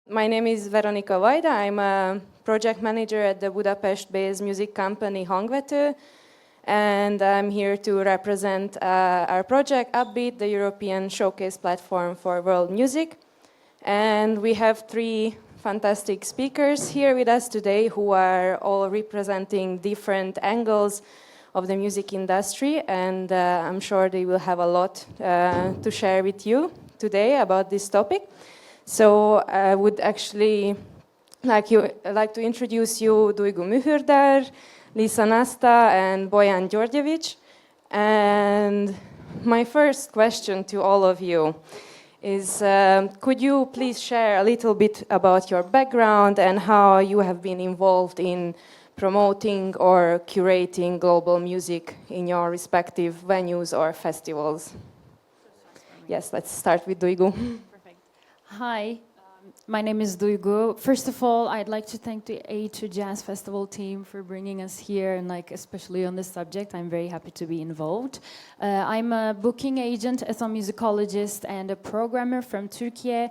My name is Veronika Vajda. I'm a project manager at the Budapest-based music company Hangvetö, and I'm here to represent our project Upbeat, the European showcase platform for world music. And we have three fantastic speakers here with us today who are all representing different angles of the music industry, and I'm sure they will have a lot to share with you today about this topic. So I would actually like to introduce you Duygu Mühürdar, Nasta, and Bojan Djordjevic. And my first question to all of you is, could you please share a little bit about your background and how you have been involved in promoting or curating global music in your respective venues or festivals? Yes, let's start with Duygu. Perfect. Hi, my name is Duygu. First of all, I'd like to thank the A2 Jazz Festival team for bringing us here, and especially on this subject, I'm very happy to be involved. I'm a booking agent, ethnomusicologist, and a programmer from Turkey.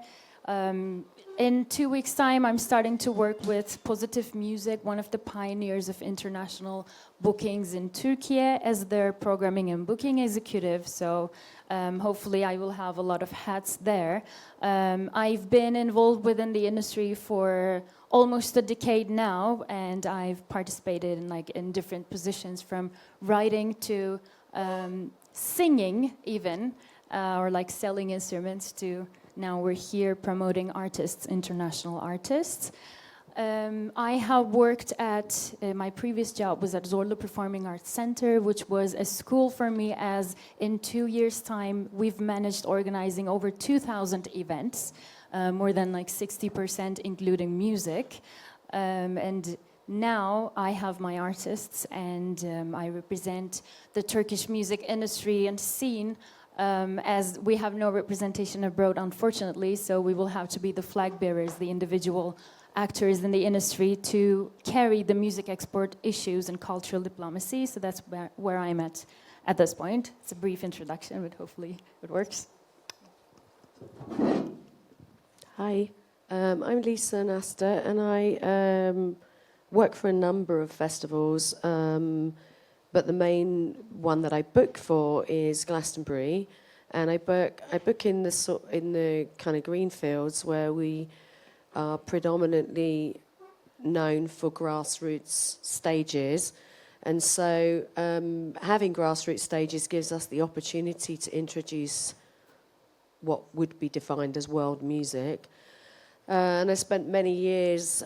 In 2 weeks' time, I'm starting to work with Pozitif Music, one of the pioneers of international bookings in Turkey, as their programming and booking executive. So hopefully I will have a lot of hats there. I've been involved within the industry for almost a decade now, and I've participated in different positions, from writing to singing even, or selling instruments, to now we're here promoting artists, international artists. I have worked at, my previous job was at Zorlu Performing Arts Center, which was a school for me, as in 2 years' time we've managed organizing over 2,000 events, more than 60% including music. And now I have my artists, and I represent the Turkish music industry and scene, as we have no representation abroad, unfortunately, so we will have to be the flag bearers, the individual actors in the industry, to carry the music export issues and cultural diplomacy. So that's where I'm at this point. It's a brief introduction, but hopefully it works. Hi, I'm Nasta, and I work for a number of festivals. But the main one that I book for is Glastonbury, and I book in the kind of green fields, where we are predominantly known for grassroots stages. And so having grassroots stages gives us the opportunity to introduce what would be defined as world music. And I spent many years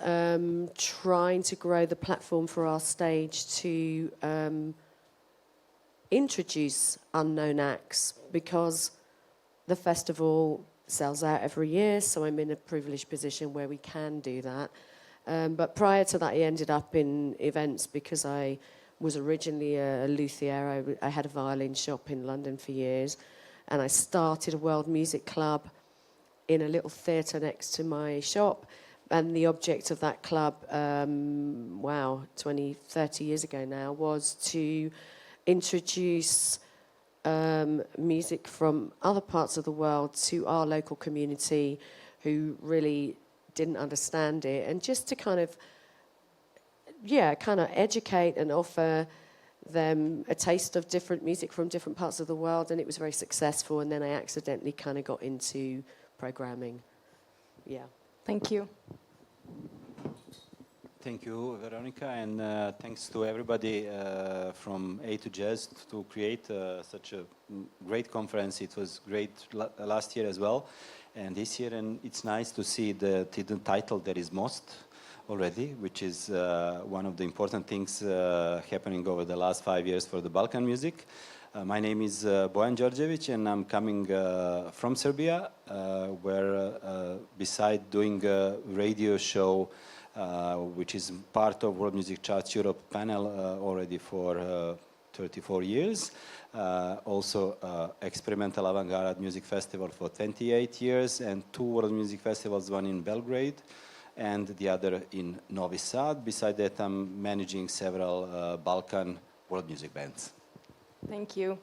trying to grow the platform for our stage to introduce unknown acts, because the festival sells out every year, so I'm in a privileged position where we can do that. But prior to that, I ended up in events because I was originally a luthier. I had a violin shop in London for years, and I started a world music club in a little theatre next to my shop. And the object of that club, 20, 30 years ago now, was to introduce music from other parts of the world to our local community who really didn't understand it, and just to kind of educate and offer them a taste of different music from different parts of the world. And it was very successful, and then I accidentally kind of got into programming. Yeah. Thank you. Thank you, Veronika, and thanks to everybody from A2 Jazz to create such a great conference. It was great last year as well, and this year, and it's nice to see the title "There is Most" already, which is one of the important things happening over the last 5 years for the Balkan music. My name is Bojan Djordjevic, and I'm coming from Serbia, where beside doing a radio show, which is part of World Music Charts Europe panel already for 34 years. Also Experimental Avant-Garde Music Festival for 28 years, and 2 World Music Festivals, one in Belgrade and the other in Novi Sad. Beside that, I'm managing several Balkan world music bands. Thank you.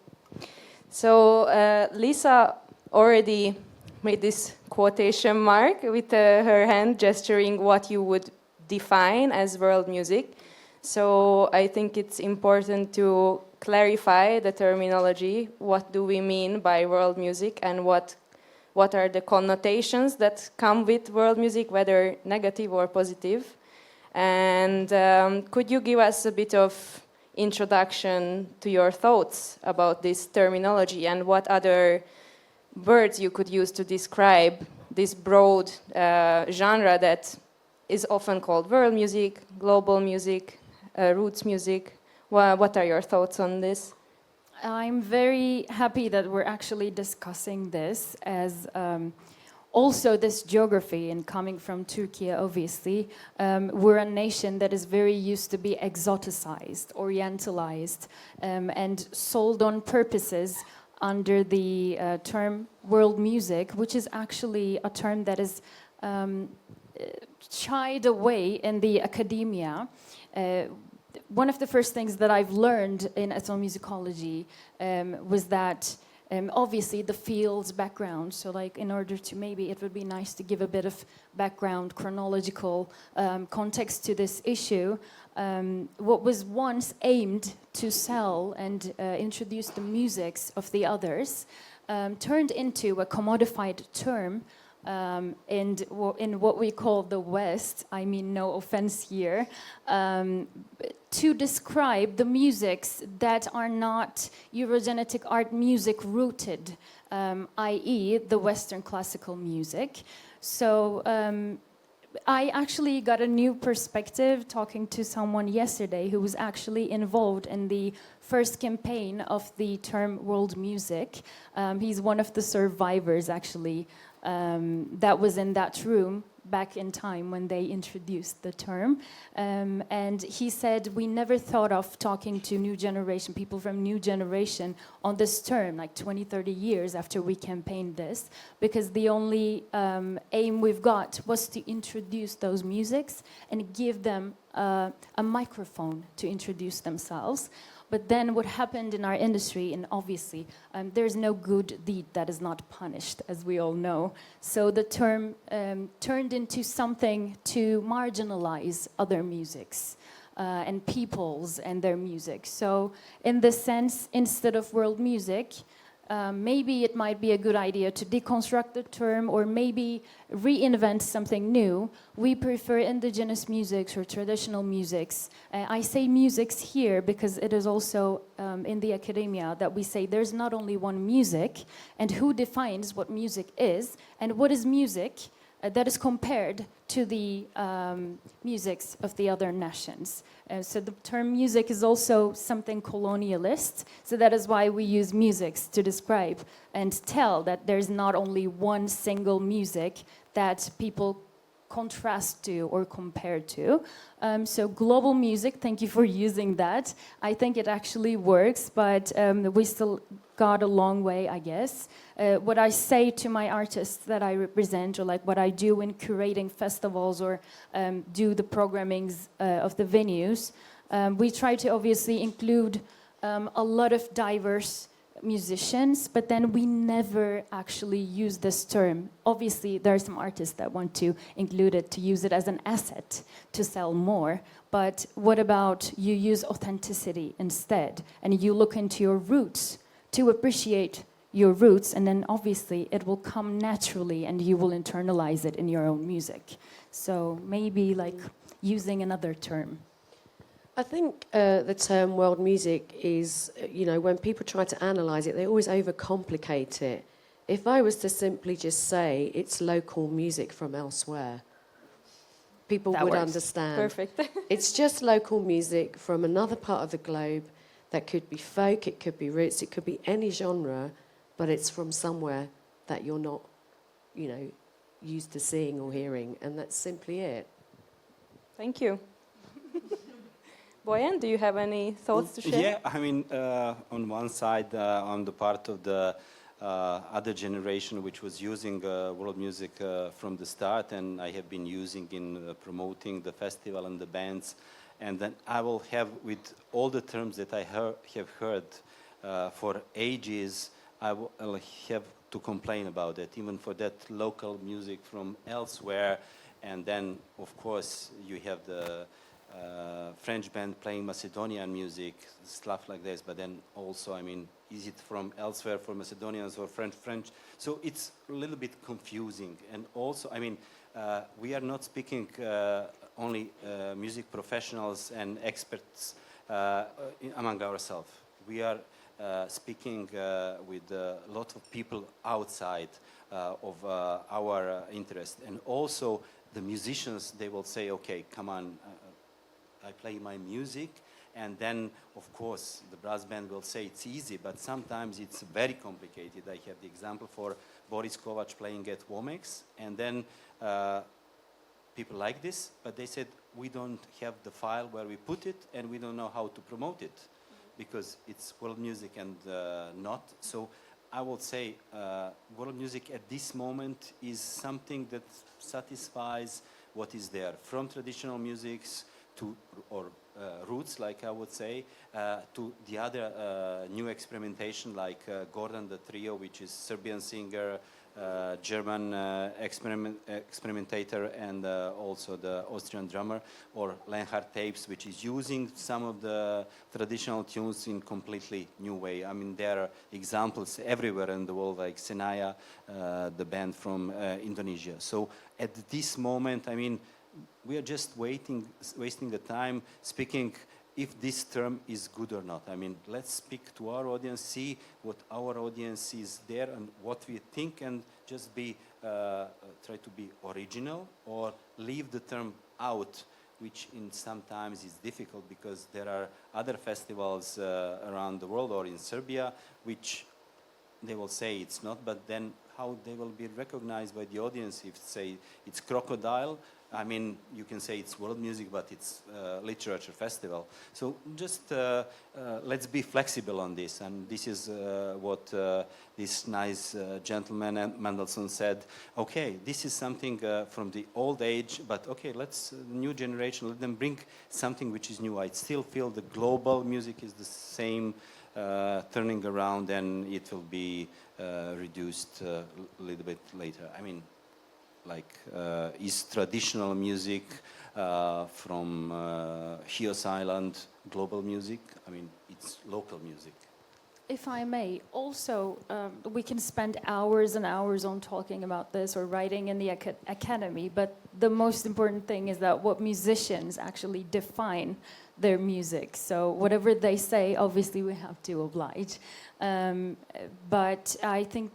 So Lisa already made this quotation mark with her hand gesturing what you would define as world music. So I think it's important to clarify the terminology. What do we mean by world music, and what are the connotations that come with world music, whether negative or positive? And could you give us a bit of introduction to your thoughts about this terminology, and what other words you could use to describe this broad genre that is often called world music, global music, roots music? What are your thoughts on this? I'm very happy that we're actually discussing this, as also this geography, and coming from Turkey, obviously, we're a nation that is very used to be exoticized, orientalized, and sold on purposes under the term world music, which is actually a term that is shied away in the academia. One of the first things that I've learned in ethnomusicology was that obviously the field's background, so like in order to, maybe it would be nice to give a bit of background, chronological context to this issue. What was once aimed to sell and introduce the musics of the others turned into a commodified term in what we call the West, I mean no offense here, to describe the musics that are not Eurogenetic art music rooted, i.e. the Western classical music. So I actually got a new perspective talking to someone yesterday who was actually involved in the first campaign of the term world music. He's one of the survivors, actually, that was in that room back in time when they introduced the term. And he said, we never thought of talking to new generation, people from new generation on this term, like 20, 30 years after we campaigned this, because the only aim we've got was to introduce those musics and give them a microphone to introduce themselves. But then what happened in our industry, and obviously there's no good deed that is not punished, as we all know. So the term turned into something to marginalize other musics and peoples and their music. So in this sense, instead of world music, maybe it might be a good idea to deconstruct the term, or maybe reinvent something new. We prefer indigenous musics or traditional musics. I say musics here because it is also in the academia that we say there's not only one music, and who defines what music is, and what is music that is compared to the musics of the other nations. So the term music is also something colonialist, so that is why we use musics to describe and tell that there's not only one single music that people contrast to or compare to. So global music, thank you for using that. I think it actually works, but we still got a long way, I guess. What I say to my artists that I represent, or like what I do in curating festivals or do the programmings of the venues, we try to obviously include a lot of diverse musicians, but then we never actually use this term. Obviously, there are some artists that want to include it, to use it as an asset to sell more. But what about you use authenticity instead, and you look into your roots to appreciate your roots, and then obviously it will come naturally and you will internalize it in your own music. So maybe like using another term. I think the term world music is, you know, when people try to analyse it, they always overcomplicate it. If I was to simply just say it's local music from elsewhere, people That would works. understand. Perfect. It's just local music from another part of the globe. That could be folk, it could be roots, it could be any genre, but it's from somewhere that you're not, you know, used to seeing or hearing, and that's simply it. Thank you. Bojan, do you have any thoughts to share? Yeah, I mean, on one side, on the part of the other generation which was using world music from the start, and I have been using in promoting the festival and the bands, and then I will have, with all the terms that I have heard for ages, I'll have to complain about it, even for that local music from elsewhere. And then, of course, you have the French band playing Macedonian music, stuff like this. But then also, I mean, is it from elsewhere for Macedonians or French? So it's a little bit confusing. And also, I mean, we are not speaking only music professionals and experts among ourselves. We are speaking with a lot of people outside of our interest. And also the musicians, they will say, okay, come on, I play my music. And then, of course, the brass band will say it's easy, but sometimes it's very complicated. I have the example for Boris Kovac playing at Womex, and then people like this, but they said, we don't have the file where we put it, and we don't know how to promote it, because it's world music and not. So I would say world music at this moment is something that satisfies what is there, from traditional musics to, or roots, like I would say, to the other new experimentation, like Gordon the Trio, which is Serbian singer, German experimentator, and also the Austrian drummer, or Lenhard Tapes, which is using some of the traditional tunes in completely new way. I mean, there are examples everywhere in the world, like Senaya, the band from Indonesia. So at this moment, I mean, we are just wasting the time speaking if this term is good or not. I mean, let's speak to our audience, see what our audience is there and what we think, and just be try to be original or leave the term out, which in sometimes is difficult because there are other festivals around the world or in Serbia which they will say it's not, but then how they will be recognized by the audience if, say, it's Crocodile. I mean, you can say it's world music, but it's literature festival. So just let's be flexible on this. And this is what this nice gentleman, Mendelssohn, said. Okay, this is something from the old age, but okay, let's, new generation, let them bring something which is new. I still feel the global music is the same, turning around, and it will be reduced a little bit later. I mean, like, is traditional music from Chios Island global music? I mean, it's local music. If I may, also, we can spend hours and hours on talking about this or writing in the academy, but the most important thing is that what musicians actually define their music. So whatever they say, obviously we have to oblige. But I think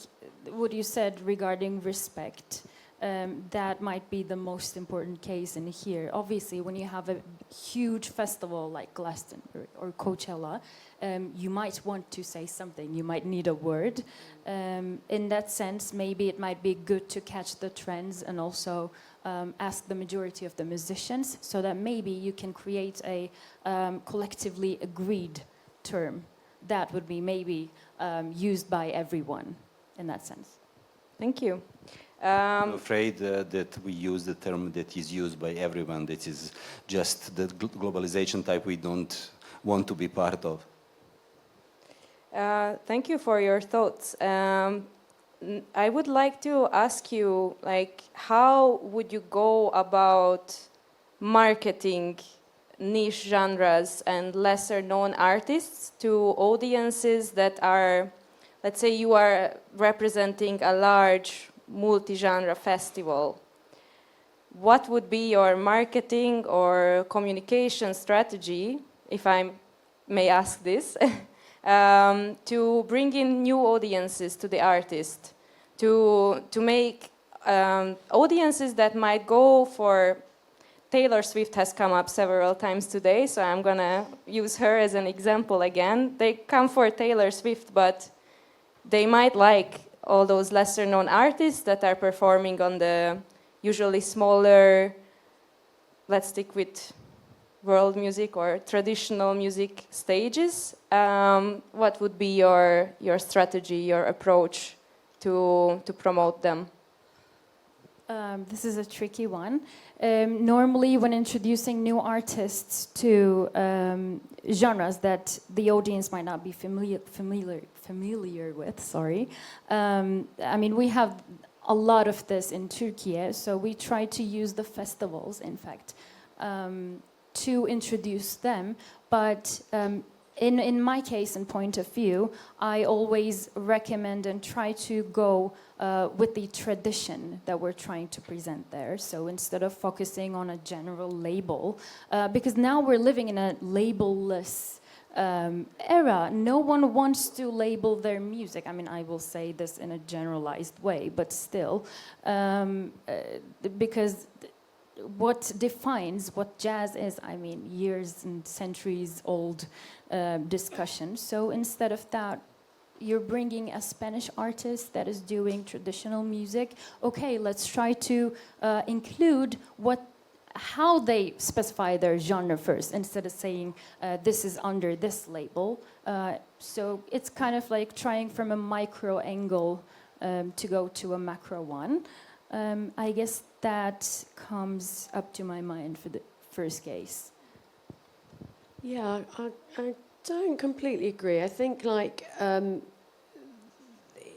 what you said regarding respect, that might be the most important case in here. Obviously, when you have a huge festival like Glastonbury or Coachella, you might want to say something, you might need a word. In that sense, maybe it might be good to catch the trends and also ask the majority of the musicians, so that maybe you can create a collectively agreed term that would be maybe used by everyone in that sense. Thank you. I'm afraid that we use the term that is used by everyone. That is just the globalization type we don't want to be part of. Thank you for your thoughts. I would like to ask you, like, how would you go about marketing niche genres and lesser known artists to audiences that are, let's say you are representing a large multi-genre festival? What would be your marketing or communication strategy, if I may ask this, to bring in new audiences to the artist, to make audiences that might go for, Taylor Swift has come up several times today, so I'm gonna use her as an example again. They come for Taylor Swift, but they might like all those lesser known artists that are performing on the usually smaller, let's stick with world music or traditional music stages. What would be your strategy, your approach to promote them? This is a tricky one. Normally, when introducing new artists to genres that the audience might not be familiar with, I mean, we have a lot of this in Turkey, so we try to use the festivals, in fact, to introduce them. But in my case and point of view, I always recommend and try to go with the tradition that we're trying to present there. So instead of focusing on a general label, because now we're living in a label-less era. No one wants to label their music. I mean, I will say this in a generalized way, but still, because what defines what jazz is, I mean, years and centuries old discussion. So instead of that, you're bringing a Spanish artist that is doing traditional music. Okay, let's try to include how they specify their genre first, instead of saying this is under this label. So it's kind of like trying from a micro angle to go to a macro one. I guess that comes up to my mind for the first case. Yeah, I don't completely agree. I think, like,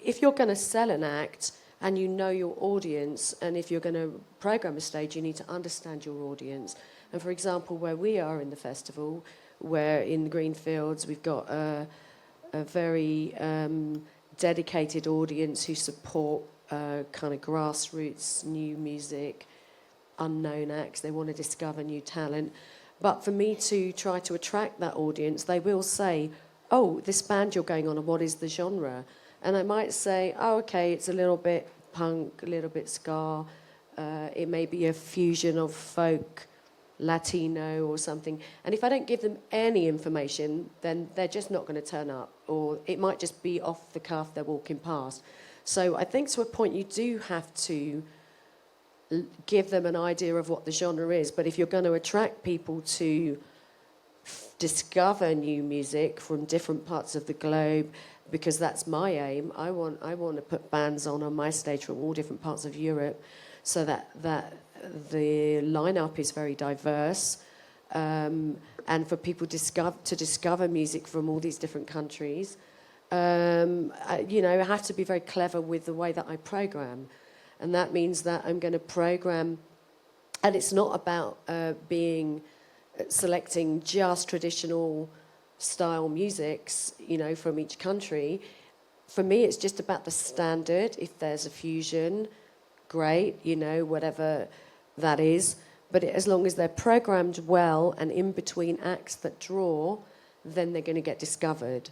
if you're going to sell an act and you know your audience, and if you're going to program a stage, you need to understand your audience. And for example, where we are in the festival, where in Greenfields we've got a very dedicated audience who support kind of grassroots, new music, unknown acts. They want to discover new talent. But for me to try to attract that audience, they will say, oh, this band you're going on, and what is the genre? And I might say, oh, okay, it's a little bit punk, a little bit ska. It may be a fusion of folk, Latino or something. And if I don't give them any information, then they're just not going to turn up. Or it might just be off the cuff, they're walking past. So I think to a point you do have to give them an idea of what the genre is. But if you're going to attract people to discover new music from different parts of the globe, because that's my aim, I want to put bands on my stage from all different parts of Europe, so that the lineup is very diverse, and for people to discover music from all these different countries. I have to be very clever with the way that I program. And that means that I'm going to program, and it's not about selecting just traditional style musics, from each country. For me, it's just about the standard. If there's a fusion, great, whatever that is. But as long as they're programmed well and in between acts that draw, then they're going to get discovered.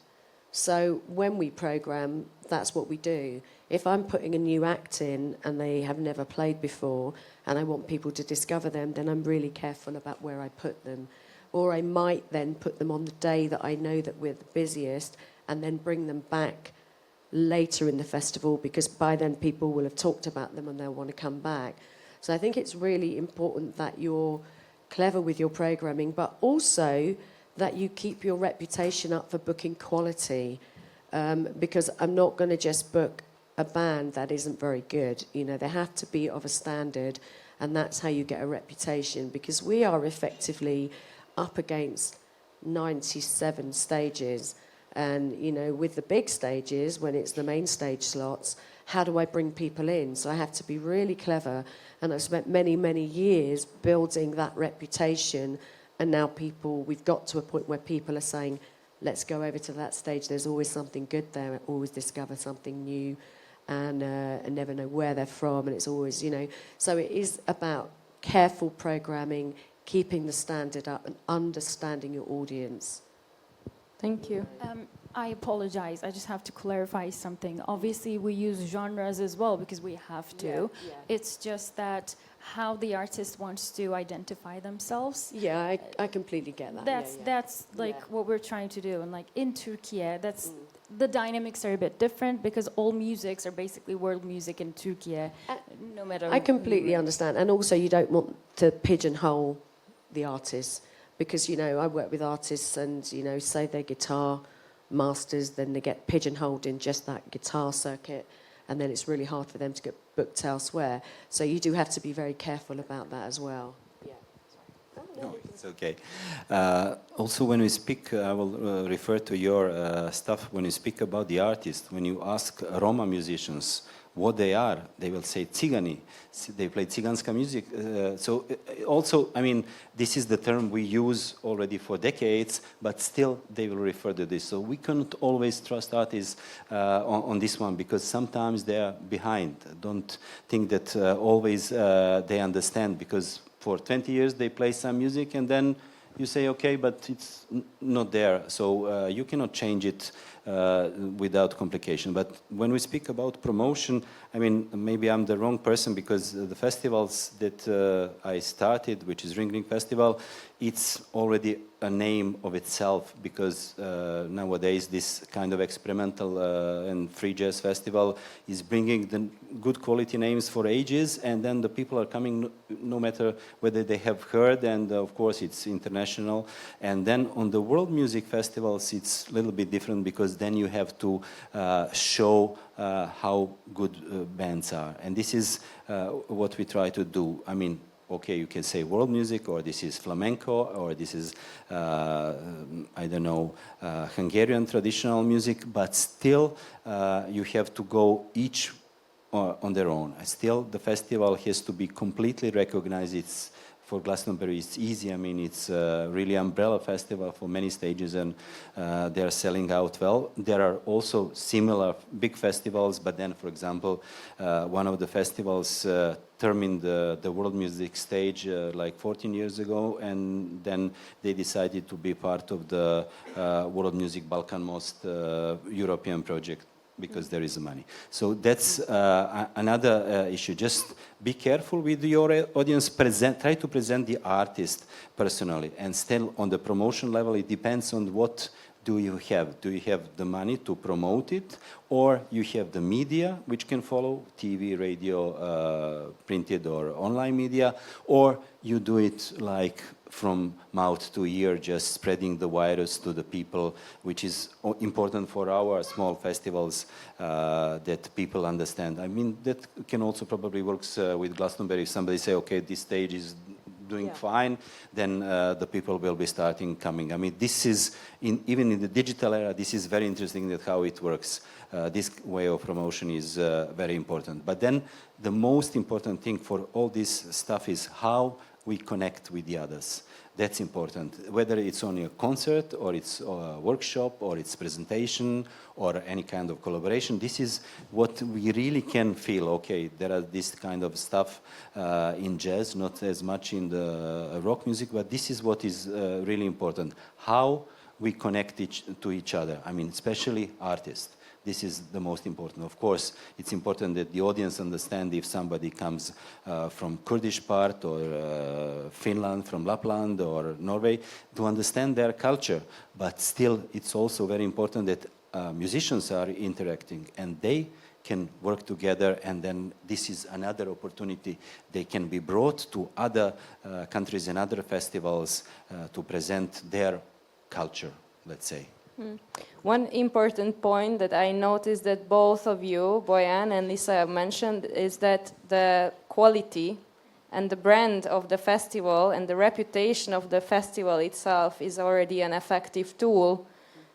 So when we program, that's what we do. If I'm putting a new act in and they have never played before and I want people to discover them, then I'm really careful about where I put them. Or I might then put them on the day that I know that we're the busiest, and then bring them back later in the festival, because by then people will have talked about them and they'll want to come back. So I think it's really important that you're clever with your programming, but also that you keep your reputation up for booking quality, because I'm not going to just book a band that isn't very good. They have to be of a standard, and that's how you get a reputation, because we are effectively up against 97 stages. And, with the big stages, when it's the main stage slots, how do I bring people in? So I have to be really clever, and I've spent many, many years building that reputation. And now we've got to a point where people are saying, let's go over to that stage. There's always something good there. I always discover something new, and I never know where they're from. And it's always, So it is about careful programming, keeping the standard up, and understanding your audience. Thank you. I apologize. I just have to clarify something. Obviously, we use genres as well because we have to. Yeah. It's just that how the artist wants to identify themselves. Yeah, I completely get that. That's what we're trying to do. And like in Turkey, the dynamics are a bit different, because all musics are basically world music in Turkey, no matter. I completely understand. And also, you don't want to pigeonhole the artists, because, I work with artists and, say they're guitar masters, then they get pigeonholed in just that guitar circuit. and then it's really hard for them to get booked elsewhere. So you do have to be very careful about that as well. No, it's okay. Also, when we speak, I will refer to your stuff. When you speak about the artist, when you ask Roma musicians what they are, they will say Cigani. They play Ciganska music. So also, I mean, this is the term we use already for decades, but still they will refer to this. So we cannot always trust artists on this one, because sometimes they are behind. Don't think that always they understand, because for 20 years they play some music and then you say, okay, but it's not there. So you cannot change it without complication. But when we speak about promotion, I mean, maybe I'm the wrong person, because the festivals that I started, which is Ring Ring Festival, it's already a name of itself, because nowadays this kind of experimental and free jazz festival is bringing the good quality names for ages, and then the people are coming no matter whether they have heard, and of course it's international. And then on the world music festivals it's a little bit different, because then you have to show how good bands are, and this is what we try to do. I mean, okay, you can say world music, or this is flamenco, or this is, I don't know, Hungarian traditional music, but still you have to go each on their own. Still, the festival has to be completely recognized. It's, for Glastonbury, it's easy. I mean, it's really umbrella festival for many stages, and they are selling out well. There are also similar big festivals, but then, for example, one of the festivals termined the world music stage like 14 years ago, and then they decided to be part of the World Music Balkan Most European project, because there is money. So that's another issue. Just be careful with your audience. Try to present the artist personally, and still on the promotion level, it depends on what do you have. Do you have the money to promote it, or you have the media which can follow, TV, radio, printed or online media, or you do it like from mouth to ear, just spreading the virus to the people, which is important for our small festivals, that people understand. I mean, that can also probably works with Glastonbury. If somebody say, okay, this stage is doing fine, then the people will be starting coming. I mean, this is, even in the digital era, this is very interesting that how it works. This way of promotion is very important. But then the most important thing for all this stuff is how we connect with the others. That's important. Whether it's only a concert, or it's a workshop, or it's presentation, or any kind of collaboration, this is what we really can feel. Okay, there are this kind of stuff in jazz, not as much in the rock music, but this is what is really important. How we connect to each other. I mean, especially artists. This is the most important. Of course, it's important that the audience understand if somebody comes from Kurdish part, or Finland, from Lapland, or Norway, to understand their culture. But still, it's also very important that musicians are interacting, and they can work together, and then this is another opportunity. They can be brought to other countries and other festivals to present their culture, let's say. One important point that I noticed that both of you, Bojan and Lisa, have mentioned is that the quality and the brand of the festival and the reputation of the festival itself is already an effective tool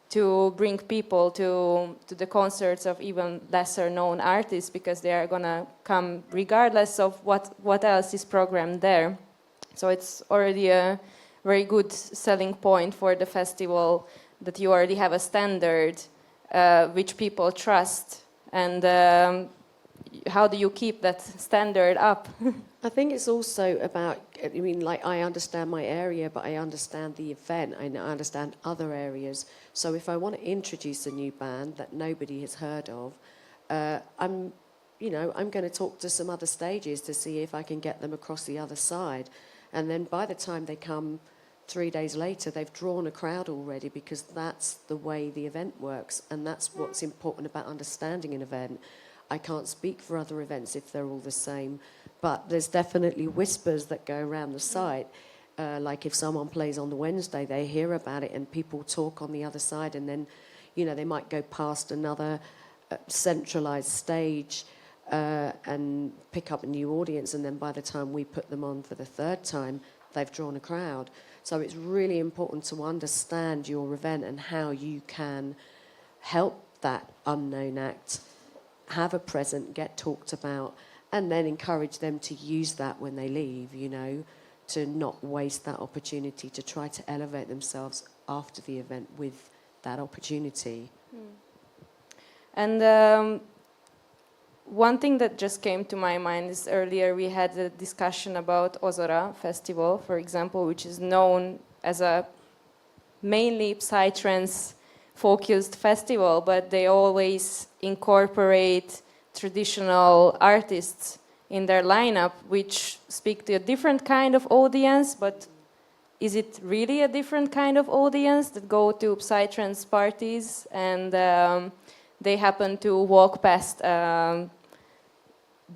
to bring people to the concerts of even lesser known artists, because they are gonna come regardless of what else is programmed there. So it's already a very good selling point for the festival, that you already have a standard which people trust. And how do you keep that standard up? I think it's also about, I mean, like, I understand my area, but I understand the event, I understand other areas. So if I want to introduce a new band that nobody has heard of, I'm going to talk to some other stages to see if I can get them across the other side. And then by the time they come 3 days later, they've drawn a crowd already, because that's the way the event works, and that's what's important about understanding an event. I can't speak for other events if they're all the same, but there's definitely whispers that go around the site. Like if someone plays on the Wednesday, they hear about it and people talk on the other side, and then, they might go past another centralized stage and pick up a new audience, and then by the time we put them on for the third time, they've drawn a crowd. So it's really important to understand your event and how you can help that unknown act have a present, get talked about, and then encourage them to use that when they leave, you know, to not waste that opportunity, to try to elevate themselves after the event with that opportunity. And one thing that just came to my mind is earlier we had a discussion about Ozora Festival, for example, which is known as a mainly psytrance focused festival, but they always incorporate traditional artists in their lineup, which speak to a different kind of audience. But is it really a different kind of audience that go to psytrance parties and they happen to walk past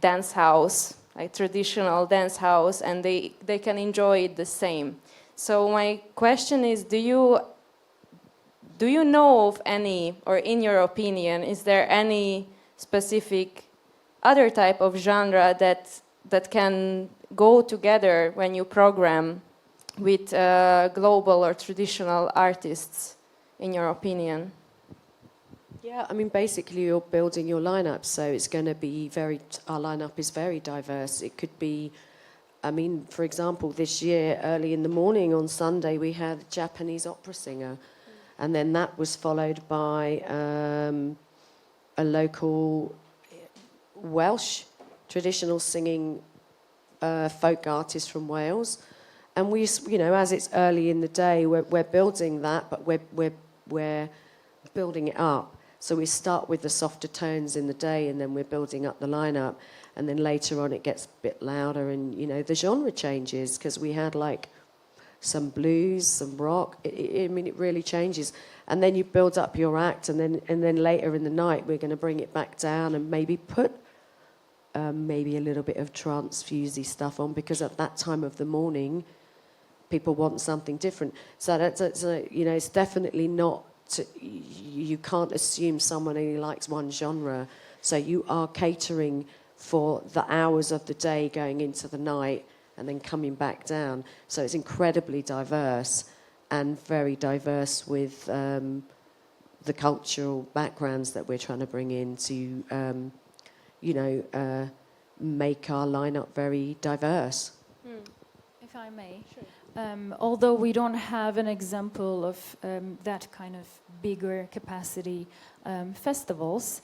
dance house, like traditional dance house, and they can enjoy it the same? So my question is, do you know of any, or in your opinion, is there any specific other type of genre that can go together when you program with global or traditional artists, in your opinion? Yeah, I mean, basically you're building your lineup, so it's going to be our lineup is very diverse. It could be, I mean, for example, this year, early in the morning on Sunday, we had a Japanese opera singer, and then that was followed by a local Welsh traditional singing folk artist from Wales. And we, you know, as it's early in the day, we're building that, but we're building it up. So we start with the softer tones in the day, and then we're building up the lineup, and then later on it gets a bit louder, and you know the genre changes, because we had like some blues, some rock. I mean, it really changes, and then you build up your act, and then later in the night we're going to bring it back down and maybe put maybe a little bit of trance fusey stuff on, because at that time of the morning people want something different. So that's you know, it's definitely not. You can't assume someone only likes one genre. So you are catering for the hours of the day going into the night and then coming back down. So it's incredibly diverse, and very diverse with the cultural backgrounds that we're trying to bring in to, you know, make our lineup very diverse. If I may. Sure. Although we don't have an example of that kind of bigger capacity festivals,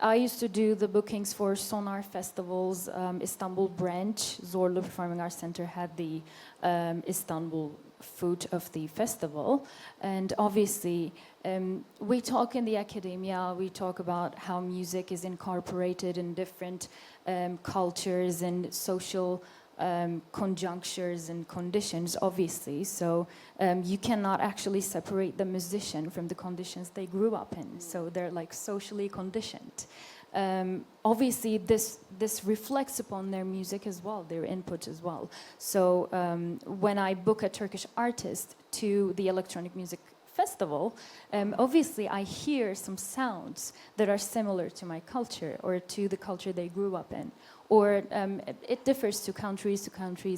I used to do the bookings for Sonar Festivals. Istanbul branch, Zorlu Performing Arts Center, had the Istanbul foot of the festival. And obviously, we talk in the academia, we talk about how music is incorporated in different cultures and social conjunctures and conditions, obviously. So you cannot actually separate the musician from the conditions they grew up in. So they're like socially conditioned. Obviously, this reflects upon their music as well, their input as well. So when I book a Turkish artist to the electronic music festival, obviously I hear some sounds that are similar to my culture or to the culture they grew up in. Or it differs to countries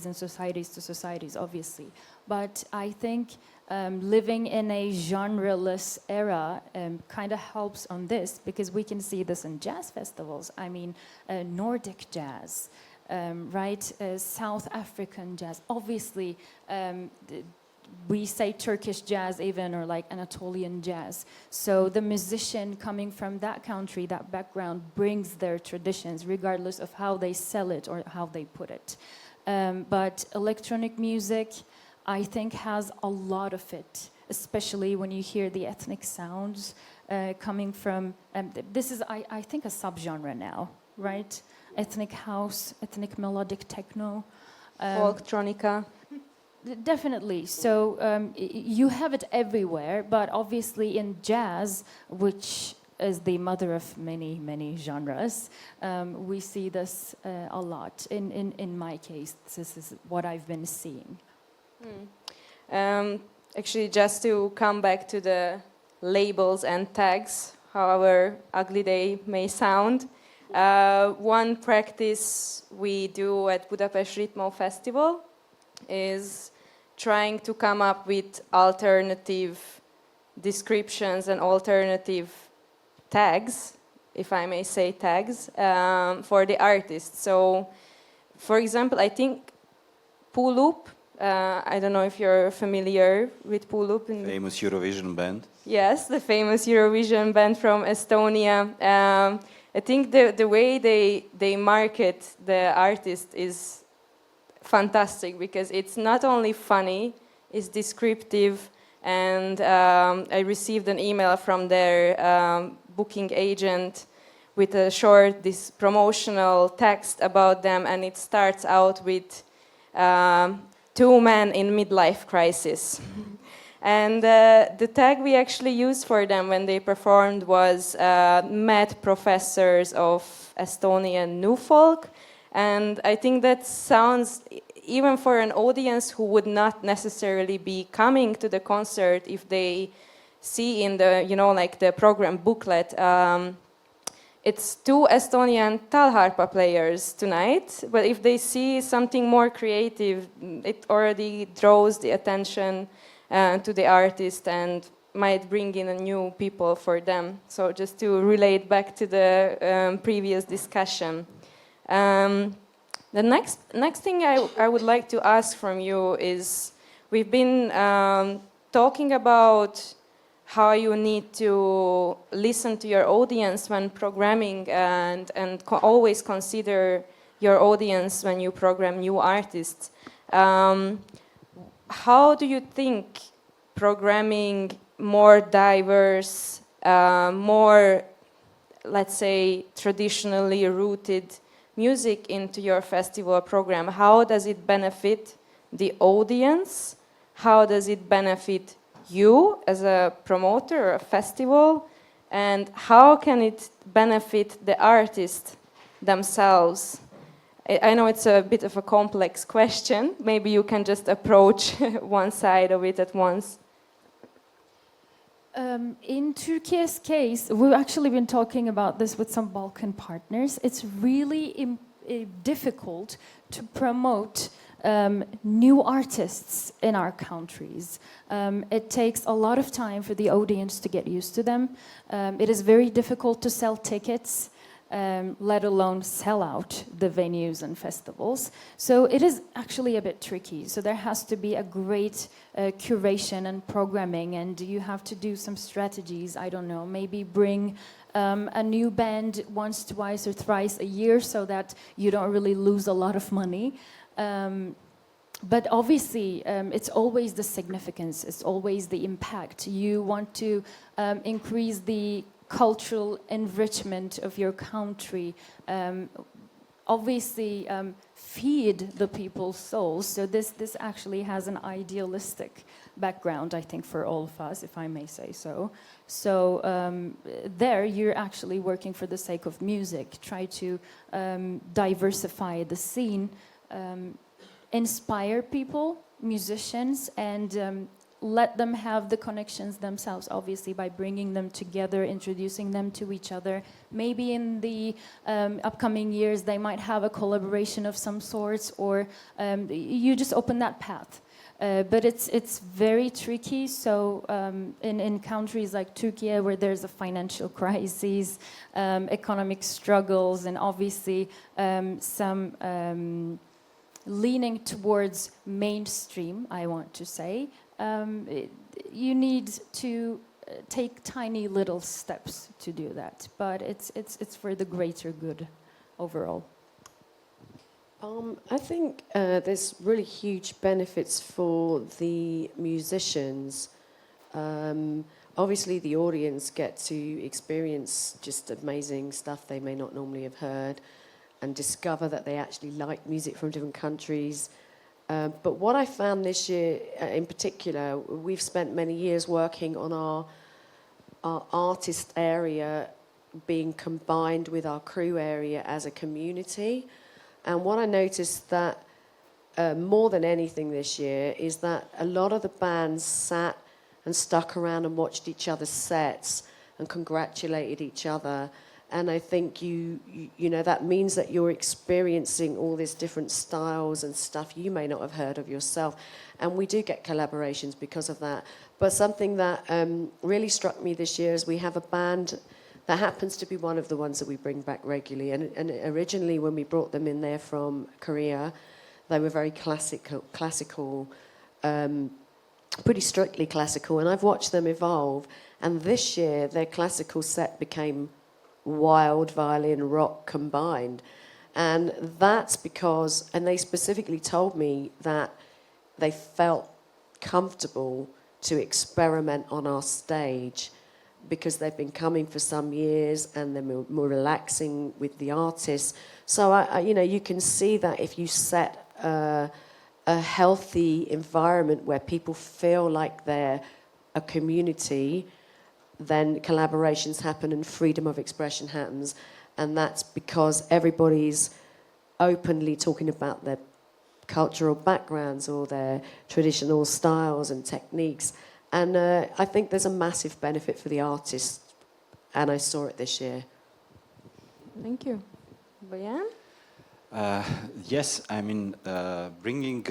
and societies to societies, obviously. But I think living in a genre-less era kind of helps on this, because we can see this in jazz festivals. I mean, Nordic jazz, right? South African jazz. Obviously, we say Turkish jazz even, or like Anatolian jazz. So the musician coming from that country, that background, brings their traditions regardless of how they sell it or how they put it. But electronic music, I think, has a lot of it, especially when you hear the ethnic sounds coming from, this is, I think, a subgenre now, right? Ethnic house, ethnic melodic techno. Folktronica. Definitely. So you have it everywhere, but obviously in jazz, which is the mother of many, many genres, we see this a lot. In my case, this is what I've been seeing. Actually, just to come back to the labels and tags, however ugly they may sound. One practice we do at Budapest Ritmo Festival is trying to come up with alternative descriptions and alternative tags, if I may say tags, for the artists. So, for example, I think Pulup, I don't know if you're familiar with Pulup. Famous Eurovision band. Yes, the famous Eurovision band from Estonia. I think the way they market the artist is fantastic because it's not only funny, it's descriptive. And I received an email from their booking agent with a short promotional text about them, and it starts out with two men in midlife crisis. And the tag we actually used for them when they performed was Mad Professors of Estonian New Folk. And I think that sounds, even for an audience who would not necessarily be coming to the concert, if they see in the, like the program booklet, it's two Estonian talharpa players tonight, but if they see something more creative, it already draws the attention to the artist and might bring in a new people for them. So just to relate back to the previous discussion. The next thing I would like to ask from you is, we've been talking about how you need to listen to your audience when programming and always consider your audience when you program new artists. How do you think programming more diverse, more, let's say, traditionally rooted music into your festival program, how does it benefit the audience? How does it benefit you as a promoter or a festival? And how can it benefit the artists themselves? I know it's a bit of a complex question. Maybe you can just approach one side of it at once. In Turkey's case, we've actually been talking about this with some Balkan partners. It's really difficult to promote new artists in our countries. It takes a lot of time for the audience to get used to them. It is very difficult to sell tickets, let alone sell out the venues and festivals. So it is actually a bit tricky. So there has to be a great curation and programming, and you have to do some strategies. I don't know, maybe bring a new band once, twice, or thrice a year so that you don't really lose a lot of money. But obviously, it's always the significance, it's always the impact. You want to increase the cultural enrichment of your country, obviously feed the people's souls. So this actually has an idealistic background, I think, for all of us, if I may say so. So there you're actually working for the sake of music, try to diversify the scene, inspire people, musicians, and let them have the connections themselves, obviously, by bringing them together, introducing them to each other. Maybe in the upcoming years, they might have a collaboration of some sorts, or you just open that path. But it's very tricky. So in countries like Turkey, where there's a financial crisis, economic struggles, and obviously some leaning towards mainstream, I want to say, you need to take tiny little steps to do that, but it's for the greater good overall. I think there's really huge benefits for the musicians. Obviously, the audience get to experience just amazing stuff they may not normally have heard, and discover that they actually like music from different countries. But what I found this year in particular, we've spent many years working on our artist area being combined with our crew area as a community. And what I noticed that more than anything this year is that a lot of the bands sat and stuck around and watched each other's sets and congratulated each other. And I think you know, that means that you're experiencing all these different styles and stuff you may not have heard of yourself. And we do get collaborations because of that. But something that really struck me this year is we have a band that happens to be one of the ones that we bring back regularly. And originally, when we brought them in there from Korea, they were very classical, pretty strictly classical. And I've watched them evolve. And this year, their classical set became wild violin rock combined. And that's because, and they specifically told me that they felt comfortable to experiment on our stage because they've been coming for some years and they're more relaxing with the artists. So, you know, you can see that if you set a healthy environment where people feel like they're a community, then collaborations happen and freedom of expression happens. And that's because everybody's openly talking about their cultural backgrounds or their traditional styles and techniques. And I think there's a massive benefit for the artists, and I saw it this year. Thank you. Bojan? Yes, I mean, bringing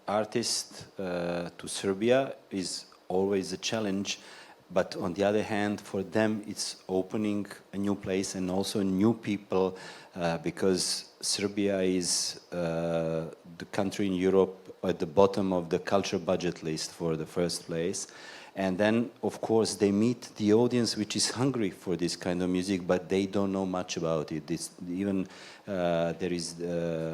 artists to Serbia is always a challenge, but on the other hand, for them it's opening a new place and also new people, because Serbia is the country in Europe at the bottom of the culture budget list for the first place. And then, of course, they meet the audience which is hungry for this kind of music, but they don't know much about it. Even there is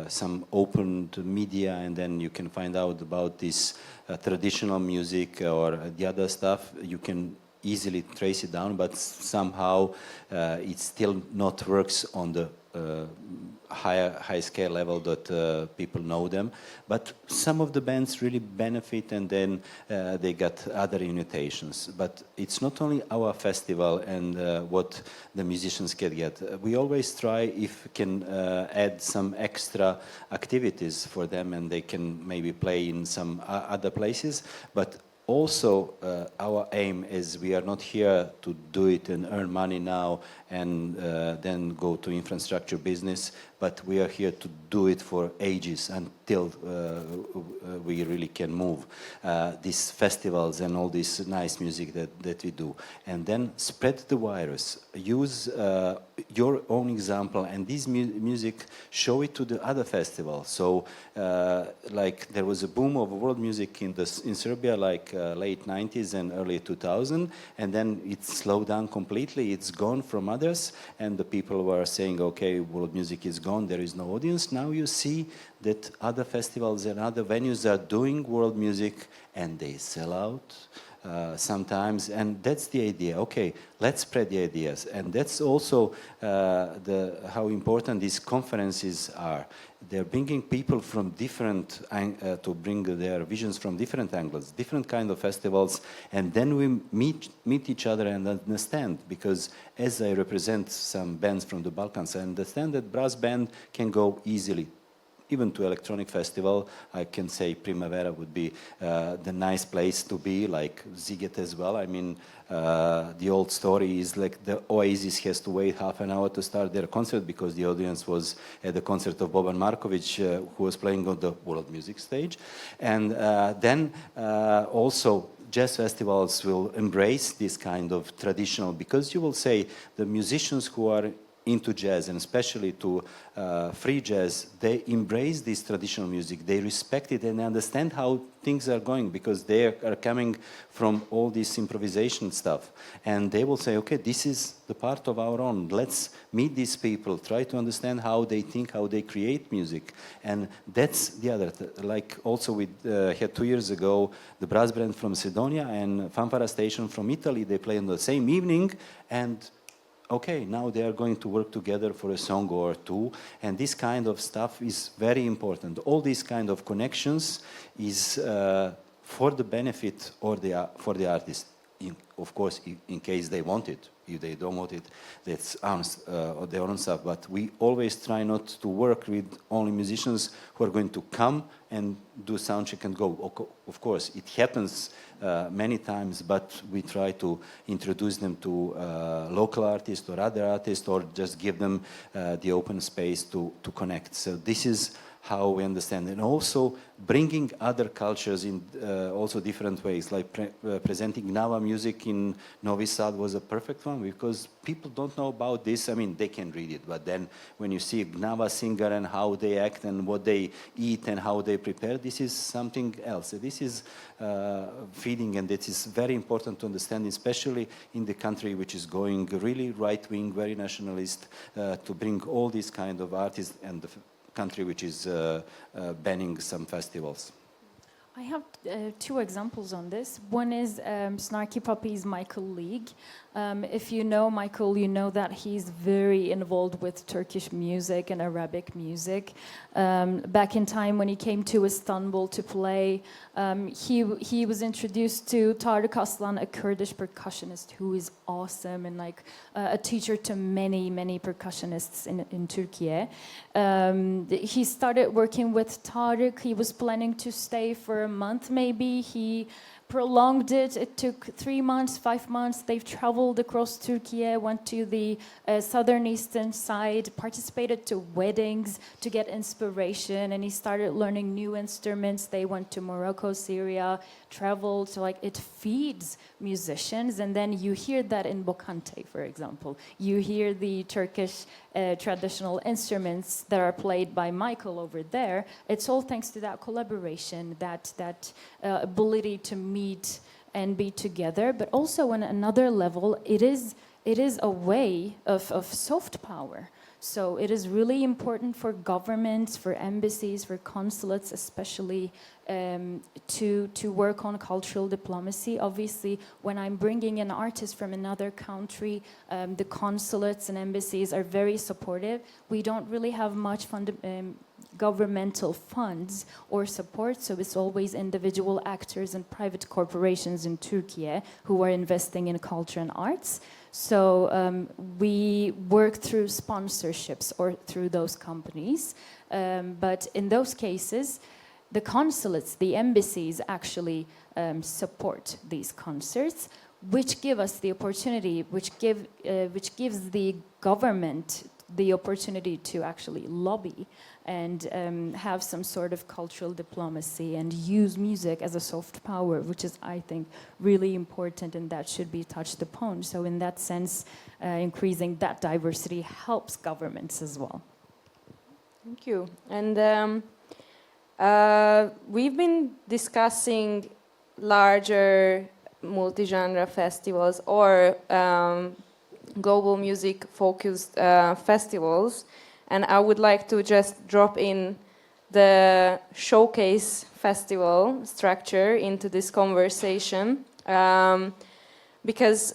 some open media, and then you can find out about this traditional music or the other stuff. You can easily trace it down, but somehow it still not works on the high scale level that people know them. But some of the bands really benefit, and then they got other invitations. But it's not only our festival and what the musicians can get. We always try if we can add some extra activities for them, and they can maybe play in some other places. But also, our aim is we are not here to do it and earn money now and then go to infrastructure business, but we are here to do it for ages until we really can move these festivals and all this nice music that we do. And then spread the virus. Use your own example, and this music, show it to the other festivals. So, like there was a boom of world music in Serbia, like late 90s and early 2000, and then it slowed down completely. It's gone from others, and the people were saying, okay, world music is gone, there is no audience. Now you see that other festivals and other venues are doing world music, and they sell out sometimes, and that's the idea. Okay, let's spread the ideas, and that's also how important these conferences are. They're bringing people from different to bring their visions from different angles, different kind of festivals, and then we meet each other and understand. Because as I represent some bands from the Balkans, I understand that brass band can go easily even to electronic festival. I can say Primavera would be the nice place to be, like Ziget as well. I mean, the old story is like the Oasis has to wait half an hour to start their concert because the audience was at the concert of Boban Markovic, who was playing on the world music stage. And then also jazz festivals will embrace this kind of traditional, because you will say the musicians who are into jazz, and especially to free jazz, they embrace this traditional music, they respect it and understand how things are going, because they are coming from all this improvisation stuff. And they will say, okay, this is the part of our own. Let's meet these people, try to understand how they think, how they create music. And that's the other, like also we had 2 years ago, the brass band from Macedonia and Fanfara Station from Italy, they play on the same evening, and okay, now they are going to work together for a song or two, and this kind of stuff is very important. All these kind of connections is for the benefit or for the artist. of course, in case they want it. If they don't want it, that's their own stuff. But we always try not to work with only musicians who are going to come and do soundcheck and go. Of course, it happens many times, but we try to introduce them to local artists or other artists, or just give them the open space to connect. So this is how we understand, and also bringing other cultures in also different ways, like presenting Gnava music in Novi Sad was a perfect one, because people don't know about this. I mean, they can read it, but then when you see a Gnava singer and how they act and what they eat and how they prepare, this is something else. This is feeding, and it is very important to understand, especially in the country which is going really right-wing, very nationalist, to bring all these kind of artists, and the country which is banning some festivals. I have two examples on this. One is Snarky Puppy's Michael League. If you know Michael, you know that he's very involved with Turkish music and Arabic music. Back in time when he came to Istanbul to play, he was introduced to Tarık Aslan, a Kurdish percussionist who is awesome and like a teacher to many percussionists in Turkey. He started working with Tarık. He was planning to stay for a month maybe. He prolonged it. It took 3 months, 5 months. They've traveled across Turkey, went to the southern eastern side, participated to weddings to get inspiration, and he started learning new instruments. They went to Morocco, Syria, traveled. So like it feeds musicians, and then you hear that in Bokante, for example. You hear the Turkish traditional instruments that are played by Michael over there. It's all thanks to that collaboration, that ability to meet and be together. But also on another level, it is a way of soft power. So it is really important for governments, for embassies, for consulates especially, to work on cultural diplomacy. Obviously, when I'm bringing an artist from another country, the consulates and embassies are very supportive. We don't really have much governmental funds or support, so it's always individual actors and private corporations in Turkey who are investing in culture and arts. So we work through sponsorships or through those companies, but in those cases, the consulates, the embassies actually support these concerts, which give us the opportunity, which gives the government the opportunity to actually lobby and have some sort of cultural diplomacy and use music as a soft power, which is, I think, really important, and that should be touched upon. So in that sense, increasing that diversity helps governments as well. Thank you. And we've been discussing larger multi-genre festivals or global music-focused festivals, and I would like to just drop in the showcase festival structure into this conversation, because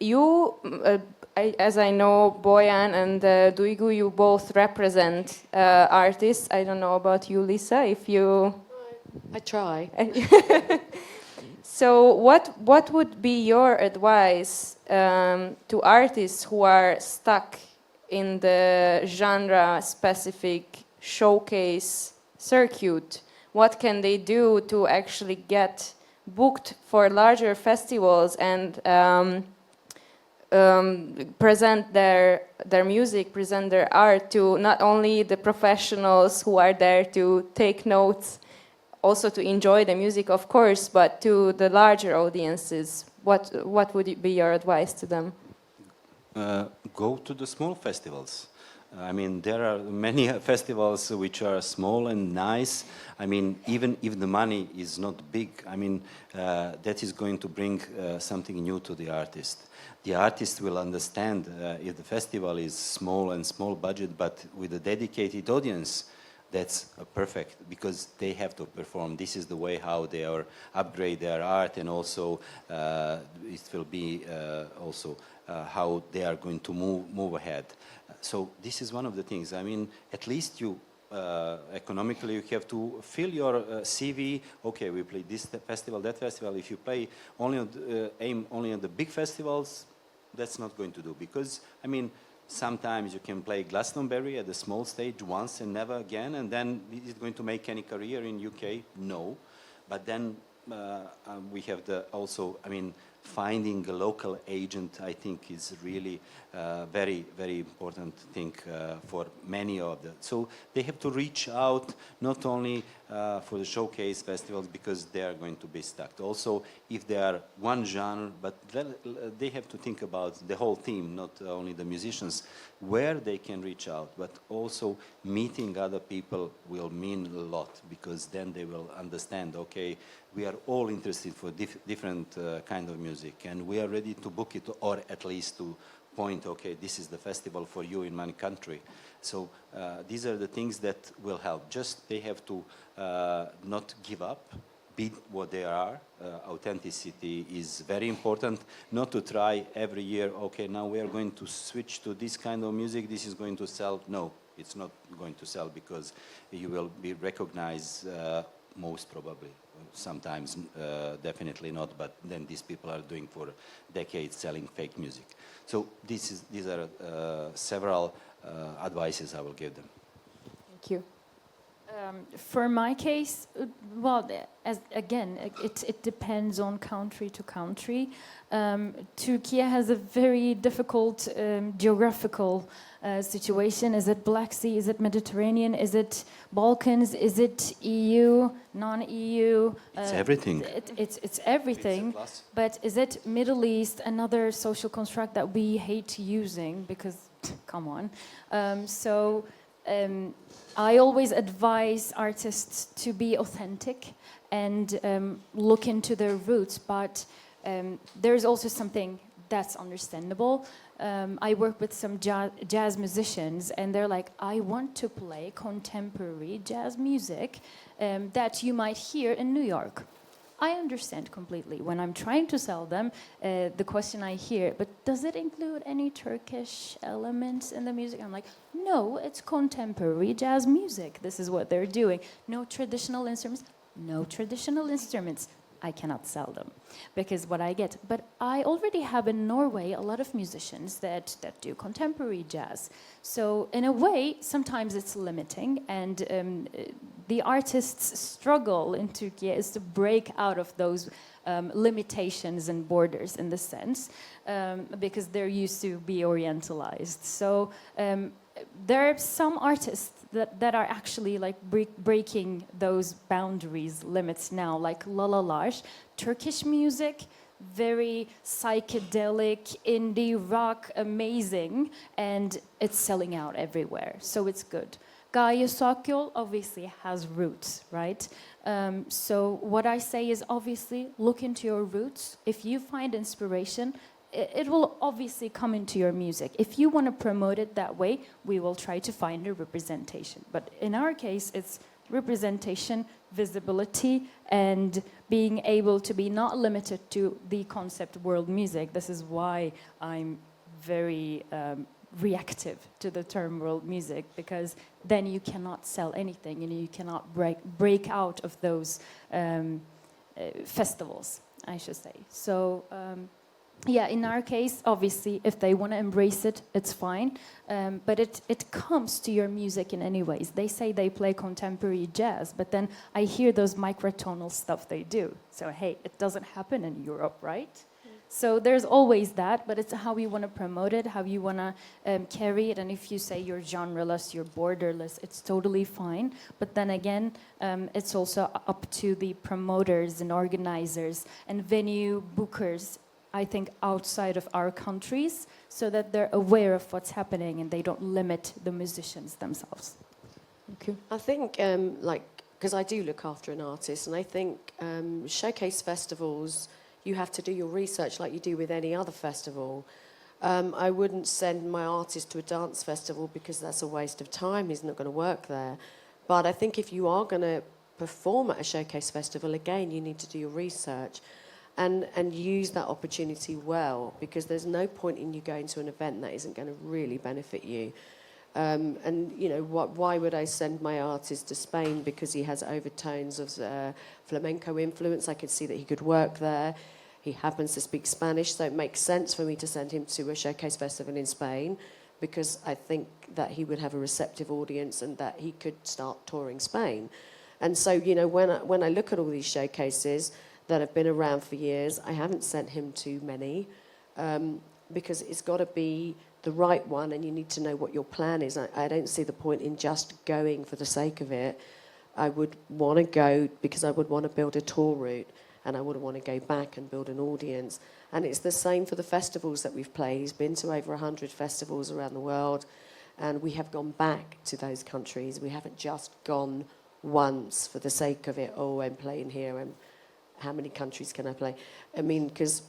you, as I know, Bojan and Duygu, you both represent artists. I don't know about you, Lisa, if you... I try. So what would be your advice to artists who are stuck in the genre-specific showcase circuit? What can they do to actually get booked for larger festivals and present their music, present their art to not only the professionals who are there to take notes, also to enjoy the music, of course, but to the larger audiences? What would be your advice to them? Go to the small festivals. I mean, there are many festivals which are small and nice. I mean, even if the money is not big, I mean, that is going to bring something new to the artist. The artist will understand if the festival is small and small budget, but with a dedicated audience, that's perfect, because they have to perform. This is the way how they are upgrade their art, and also it will be also how they are going to move ahead. So this is one of the things. I mean, at least you economically, you have to fill your CV. Okay, we play this festival, that festival. If you play only on aim only on the big festivals, that's not going to do, because I mean, sometimes you can play Glastonbury at a small stage once and never again, and then is it going to make any career in UK? No. But then we have the also, I mean, finding a local agent, I think, is really very, very important thing for many of them. So they have to reach out not only for the showcase festivals, because they are going to be stuck. Also, if they are one genre, but they have to think about the whole team, not only the musicians, where they can reach out. But also meeting other people will mean a lot, because then they will understand, okay, we are all interested for different kind of music, and we are ready to book it, or at least to point, okay, this is the festival for you in my country. So these are the things that will help. Just they have to not give up, be what they are. Authenticity is very important. Not to try every year, okay, now we are going to switch to this kind of music, this is going to sell. No, it's not going to sell, because you will be recognized most probably. Sometimes definitely not, but then these people are doing for decades selling fake music. So these are several advices I will give them. Thank you. For my case, well, it depends on country to country. Turkey has a very difficult geographical situation. Is it Black Sea? Is it Mediterranean? Is it Balkans? Is it EU? Non-EU? It's everything. It's everything. But is it Middle East? Another social construct that we hate using, because come on. I always advise artists to be authentic and look into their roots, but there's also something that's understandable. I work with some jazz musicians, and they're like, I want to play contemporary jazz music that you might hear in New York. I understand completely. When I'm trying to sell them, the question I hear, but does it include any Turkish elements in the music? I'm like, no, it's contemporary jazz music. This is what they're doing. No traditional instruments. No traditional instruments. I cannot sell them, because what I get. But I already have in Norway a lot of musicians that do contemporary jazz. So in a way, sometimes it's limiting, and the artists' struggle in Turkey is to break out of those limitations and borders, in the sense, because they're used to be orientalized. So there are some artists that are actually like breaking those boundaries, limits now, like Lalalar, Turkish music, very psychedelic, indie rock, amazing, and it's selling out everywhere, so it's good. Gaye Sakyol obviously has roots, right? So what I say is, obviously look into your roots. If you find inspiration, it will obviously come into your music. If you want to promote it that way, we will try to find a representation. But in our case, it's representation, visibility, and being able to be not limited to the concept world music. This is why I'm very reactive to the term world music, because then you cannot sell anything and you cannot break out of those festivals, I should say. So yeah, in our case, obviously, if they want to embrace it, it's fine. But it comes to your music in any ways. They say they play contemporary jazz, but then I hear those microtonal stuff they do. So hey, it doesn't happen in Europe, right? So there's always that, but it's how you want to promote it, how you want to carry it. And if you say you're genreless, you're borderless, it's totally fine. But then again, it's also up to the promoters and organizers and venue bookers, I think, outside of our countries, so that they're aware of what's happening and they don't limit the musicians themselves. Thank you. I think, because I do look after an artist, and I think showcase festivals, you have to do your research like you do with any other festival. I wouldn't send my artist to a dance festival, because that's a waste of time. He's not going to work there. But I think if you are going to perform at a showcase festival, again, you need to do your research. And use that opportunity well, because there's no point in you going to an event that isn't going to really benefit you. And you know, why would I send my artist to Spain? Because he has overtones of flamenco influence. I could see that he could work there. He happens to speak Spanish, so it makes sense for me to send him to a showcase festival in Spain, because I think that he would have a receptive audience and that he could start touring Spain. And so, you know, when I look at all these showcases that have been around for years, I haven't sent him to many, because it's got to be the right one, and you need to know what your plan is. I don't see the point in just going for the sake of it. I would want to go because I would want to build a tour route, and I would want to go back and build an audience. And it's the same for the festivals that we've played. He's been to over 100 festivals around the world, and we have gone back to those countries. We haven't just gone once for the sake of it. Oh, I'm playing here, and how many countries can I play? I mean, because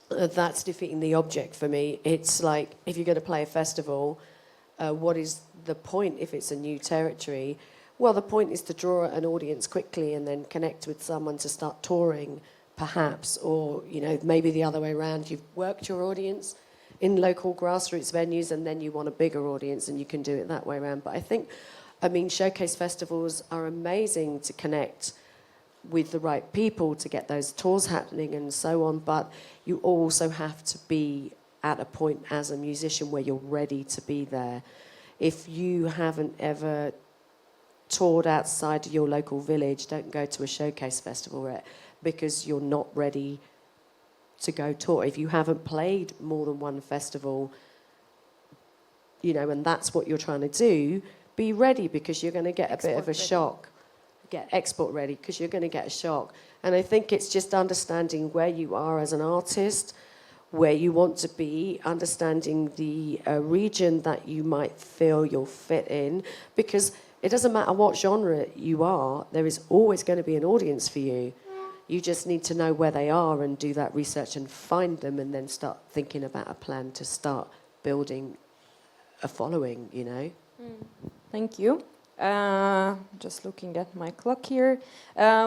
that's defeating the object for me. It's like, if you're going to play a festival, what is the point if it's a new territory? Well, the point is to draw an audience quickly and then connect with someone to start touring, perhaps, or, you know, maybe the other way around. You've worked your audience in local grassroots venues, and then you want a bigger audience, and you can do it that way around. But I mean, showcase festivals are amazing to connect with the right people to get those tours happening and so on, but you also have to be at a point as a musician where you're ready to be there. If you haven't ever toured outside your local village, don't go to a showcase festival because you're not ready to go tour. If you haven't played more than one festival, you know, and that's what you're trying to do, be ready, because you're going to get a bit of a shock. Get export ready, because you're going to get a shock. And I think it's just understanding where you are as an artist, where you want to be, understanding the region that you might feel you'll fit in, because it doesn't matter what genre you are, there is always going to be an audience for you. You just need to know where they are and do that research and find them, and then start thinking about a plan to start building a following, you know. Thank you. Just looking at my clock here.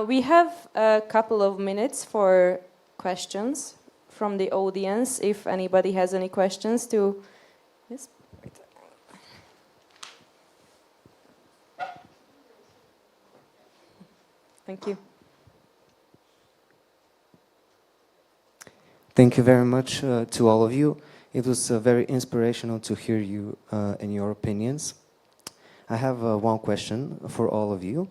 We have a couple of minutes for questions from the audience. If anybody has any questions to... Yes? Thank you. Thank you very much to all of you. It was very inspirational to hear you and your opinions. I have one question for all of you.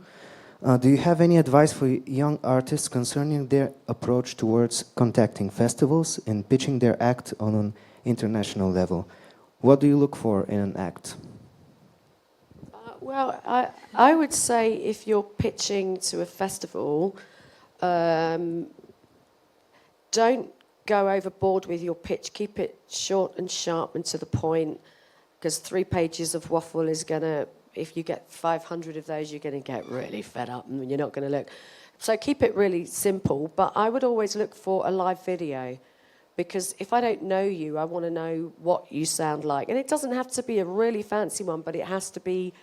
Do you have any advice for young artists concerning their approach towards contacting festivals and pitching their act on an international level? What do you look for in an act? Well, I would say if you're pitching to a festival, don't go overboard with your pitch. Keep it short and sharp and to the point, because 3 pages of waffle is going to, if you get 500 of those, you're going to get really fed up and you're not going to look. So keep it really simple, but I would always look for a live video, because if I don't know you, I want to know what you sound like. And it doesn't have to be a really fancy one, but it has to be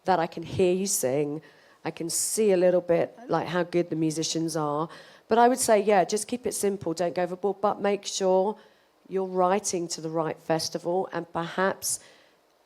that I can hear you sing, I can see a little bit like how good the musicians are. But I would say, yeah, just keep it simple, don't go overboard, but make sure you're writing to the right festival, and perhaps,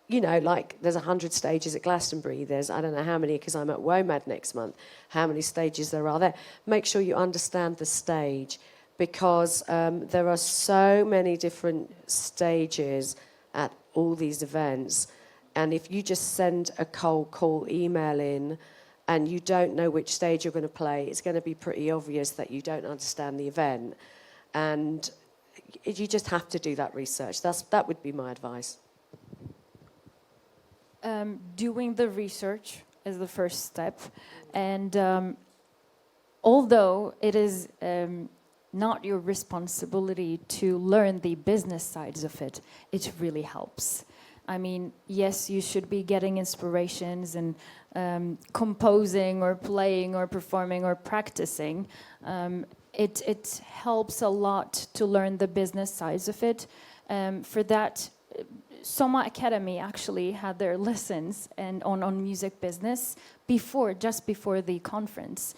you know, like there's 100 stages at Glastonbury, there's I don't know how many, because I'm at WOMAD next month, how many stages there are there. Make sure you understand the stage, because there are so many different stages at all these events, and if you just send a cold call email in, and you don't know which stage you're going to play, it's going to be pretty obvious that you don't understand the event. And you just have to do that research. That would be my advice. Doing the research is the first step. And although it is not your responsibility to learn the business sides of it, it really helps. I mean, yes, you should be getting inspirations and composing or playing or performing or practicing. It helps a lot to learn the business sides of it. For that, Soma Academy actually had their lessons and on music business just before the conference.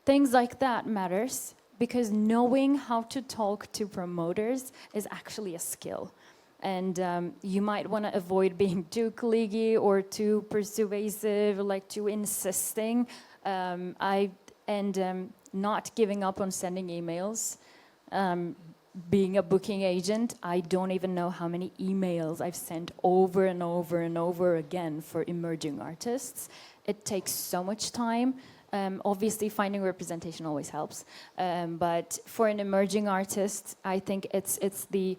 Things like that matters, because knowing how to talk to promoters is actually a skill. And you might want to avoid being too cliquey or too persuasive, like too insisting. Not giving up on sending emails. Being a booking agent, I don't even know how many emails I've sent over and over and over again for emerging artists. It takes so much time. Obviously, finding representation always helps. But for an emerging artist, I think it's the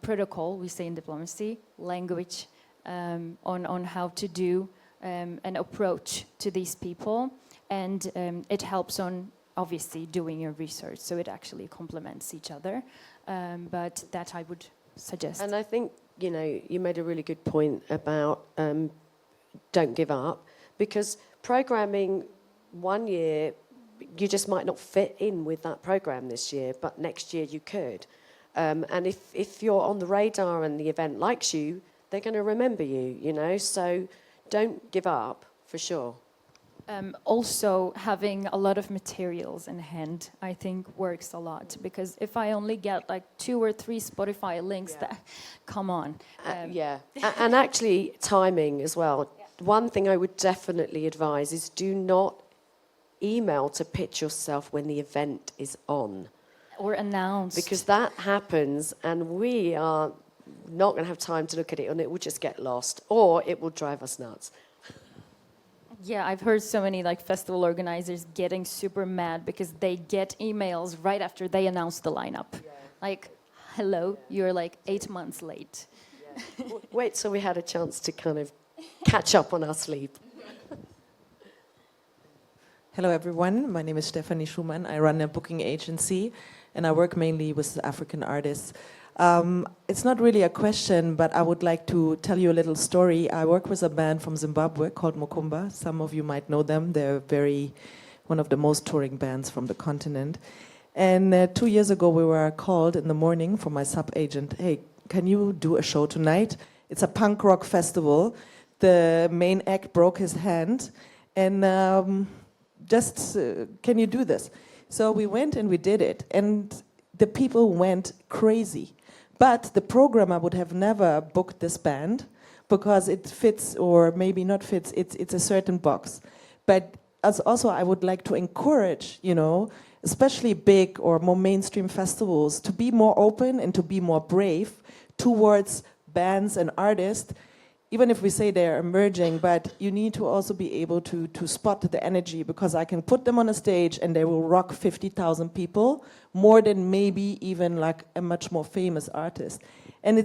protocol, we say in diplomacy, language, on how to do an approach to these people. And it helps on obviously doing your research, so it actually complements each other. But that I would suggest. And I think, you know, you made a really good point about don't give up, because programming one year, you just might not fit in with that program this year, but next year you could. And if you're on the radar and the event likes you, they're going to remember you, you know, so don't give up, for sure. Also, having a lot of materials in hand, I think, works a lot. Because if I only get like 2 or 3 Spotify links, that come on. And actually, timing as well. Yeah. One thing I would definitely advise is do not email to pitch yourself when the event is on. Or announced. Because that happens, and we are not going to have time to look at it, and it will just get lost, or it will drive us nuts. Yeah, I've heard so many like festival organizers getting super mad because they get emails right after they announce the lineup. Yeah. Like, hello, you're like 8 months late. Yeah. Wait till we had a chance to kind of catch up on our sleep. Hello everyone, my name is Stephanie Schumann. I run a booking agency and I work mainly with African artists. It's not really a question, but I would like to tell you a little story. I work with a band from Zimbabwe called Mukumba. Some of you might know them. They're one of the most touring bands from the continent. And 2 years ago, we were called in the morning from my sub-agent, hey, can you do a show tonight? It's a punk rock festival. The main act broke his hand. And can you do this? So we went and we did it. And the people went crazy. But the programmer would have never booked this band because it fits, or maybe not fits, it's a certain box. But as also I would like to encourage, you know, especially big or more mainstream festivals to be more open and to be more brave towards bands and artists, even if we say they're emerging, but you need to also be able to spot the energy, because I can put them on a stage and they will rock 50,000 people, more than maybe even like a much more famous artist. And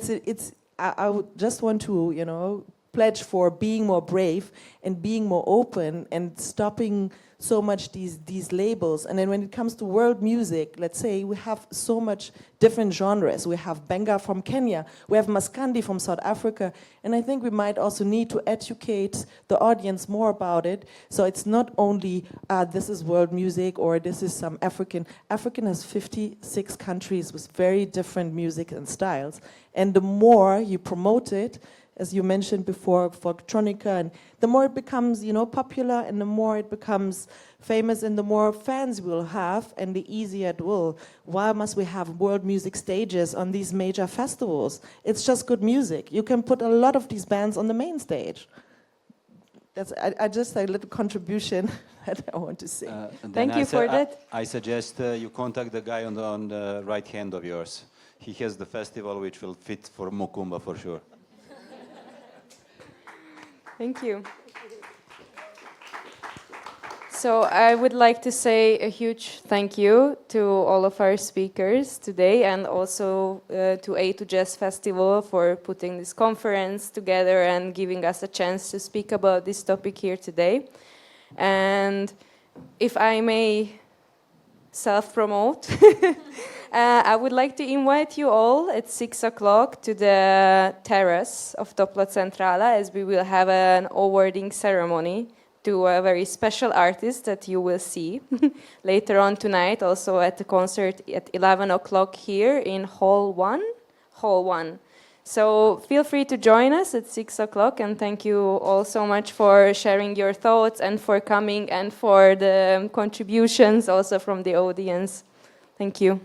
I would just want to, you know, pledge for being more brave and being more open and stopping so much these labels. And then when it comes to world music, let's say we have so much different genres. We have Benga from Kenya, we have Maskandi from South Africa, and I think we might also need to educate the audience more about it. So it's not only this is world music or this is some African. African has 56 countries with very different music and styles. And the more you promote it, as you mentioned before, folktronica, and the more it becomes, you know, popular, and the more it becomes famous, and the more fans we'll have, and the easier it will. Why must we have world music stages on these major festivals? It's just good music. You can put a lot of these bands on the main stage. That's just a little contribution that I want to say. Thank you for that. I suggest you contact the guy on the right hand of yours. He has the festival which will fit for Mukumba for sure. Thank you. So I would like to say a huge thank you to all of our speakers today, and also to A2 Jazz Festival for putting this conference together and giving us a chance to speak about this topic here today. And if I may self-promote, I would like to invite you all at 6 o'clock to the terrace of Topla Centrala, as we will have an awarding ceremony to a very special artist that you will see later on tonight, also at the concert at 11 o'clock here in Hall 1. So feel free to join us at 6 o'clock, and thank you all so much for sharing your thoughts and for coming and for the contributions also from the audience. Thank you.